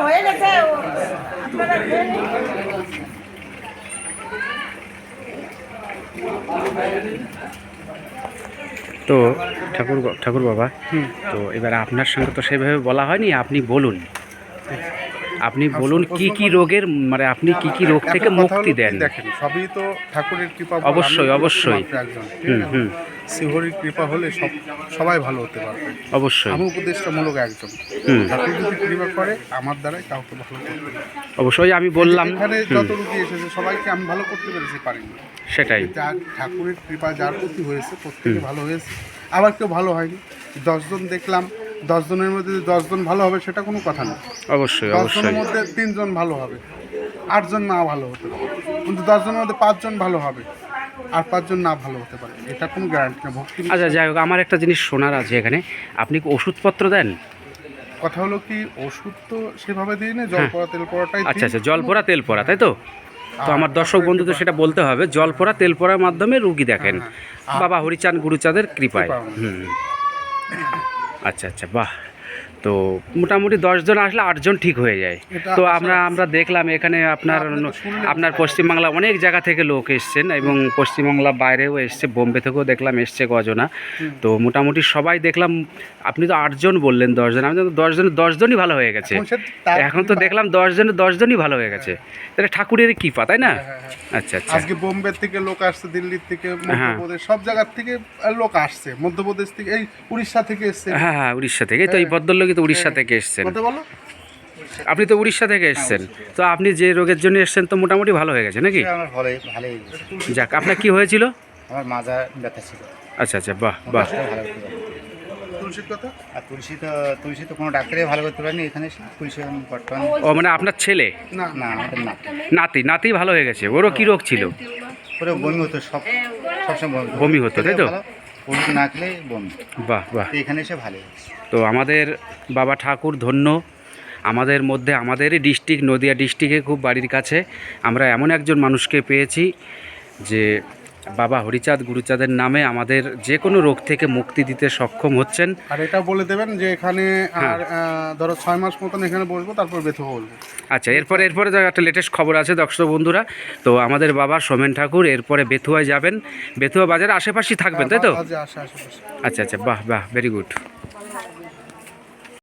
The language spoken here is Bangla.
হয়ে গেছে তো ঠাকুর বাবা, তো এবার আপনার সঙ্গে তো সেভাবে বলা হয়নি, আপনি বলুন কি কি রোগের, মানে আপনি কি কি রোগ থেকে মুক্তি দেন। দেখেন, সবই তো ঠাকুরের কৃপা। অবশ্যই অবশ্যই। শিহরির কৃপা হলে সবাই ভালো হতে পারবে। অবশ্যই। আমি উপদেষ্টামূলক একজন, ঠাকুর যদি কৃপা করে আমার দ্বারাই কাউকে ভালো করতে পারে। অবশ্যই আমি বললাম এখানে যত রোগী এসেছে সবাইকে আমি ভালো করতে পেরেছি, পারিনি। সেটাই, যার ঠাকুরের কৃপা যার প্রতি হয়েছে প্রত্যেকে ভালো হয়েছে। আবার কেউ ভালো হয়নি, 10 জন দেখলাম, 10 জনের মধ্যে 10 জন ভালো হবে সেটা কোনো কথা না। অবশ্যই 10 অবশ্যই। জনের মধ্যে 3 জন ভালো হবে, 8 জন না ভালো হতে পারে, কিন্তু 10 জনের মধ্যে 5 জন ভালো হবে আর 5 জন না ভালো হতে পারে, এটা কোনো গ্যারান্টি না। ভক্তি। আচ্ছা যাই হোক, আমার একটা জিনিস শোনার আছে এখানে, আপনি কি ওষুধপত্র দেন? কথা হলো কি, ওষুধ তো সেভাবে দিই না, জল পড়া তেল পড়াটাই। আচ্ছা আচ্ছা, জল পড়া তেল পড়া, তাই তো? তো আমার দর্শক বন্ধু তো সেটা বলতে হবে, জল পড়া তেল পড়ার মাধ্যমে রুগী দেখেন বাবা হরিচাঁদ গুরুচাঁদের কৃপায়। আচ্ছা আচ্ছা, বাহ। তো মোটামুটি 10 জন আসলে 8 জন ঠিক হয়ে যায়। তো আমরা দেখলাম এখানে আপনার পশ্চিমবাংলা অনেক জায়গা থেকে লোক এসছেন, এবং পশ্চিমবাংলা বাইরেও এসছে, বোম্বে থেকেও দেখলাম এসছে কজনা। তো মোটামুটি সবাই দেখলাম, আপনি তো 8 জন বললেন, 10 জন, আমি তো 10 জনই ভালো হয়ে গেছে। এখন তো দেখলাম 10 জনই ভালো হয়ে গেছে, তাহলে ঠাকুরের কৃপা, তাই না? আচ্ছা আচ্ছা। আজকে বোম্বে থেকে লোক আসছে, দিল্লির থেকে, মধ্যপ্রদেশ, সব জায়গার থেকে লোক আসছে, মধ্যপ্রদেশ থেকে, এই উড়িষ্যা থেকে এসছে। হ্যাঁ, উড়িষ্যা থেকে। তো এই ভদ্রলোক তো উড়িষ্যা থেকে এসছেন। আপনি তো উড়িষ্যা থেকে এসছেন, তো আপনি যে রোগের জন্য এসছেন তো মোটামুটি ভালো হয়ে গেছে নাকি? যাক, আপনার কি হয়েছিল? আমার মাজা ব্যথা ছিল। আচ্ছা আচ্ছা, বাহ বাহ। তুলসীর কথা, আর তুলসী তো কোনো ডাক্তারই ভালো করতে পারেনি, এখানে তুলসী বর্তমানে। ও মানে আপনার ছেলে? না না, আমাদের না, নাতি ভালো হয়ে গেছে। ওরও কি রোগ ছিল? ওরা বমি হতো, সবসময় বমি হতো, তাই তো? ওষুধ না খেলে বমি। বাহ বাহ। এখানে এসে ভালো হয়েছে। তো আমাদের বাবা ঠাকুর ধন্য, আমাদের মধ্যে, আমাদেরই ডিস্ট্রিক্ট, নদিয়া ডিস্ট্রিক্টে খুব বাড়ির কাছে আমরা এমন একজন মানুষকে পেয়েছি যে বাবা হরিচাঁদ গুরুচাঁদের নামে আমাদের যে কোনো রোগ থেকে মুক্তি দিতে সক্ষম হচ্ছেন। আর এটা বলে দেবেন যে এখানে আর ধরো 6 মাস মতন এখানে বসবো, তারপর বেথুয়া বলবো। আচ্ছা, এরপরে একটা লেটেস্ট খবর আছে দর্শক বন্ধুরা। তো আমাদের বাবা সোমেন ঠাকুর এরপরে বেথুয়ায় যাবেন, বেথুয়া বাজারের আশেপাশেই থাকবেন, তাই তো? আশেপাশে। আচ্ছা আচ্ছা, বাহ বাহ, ভেরি গুড।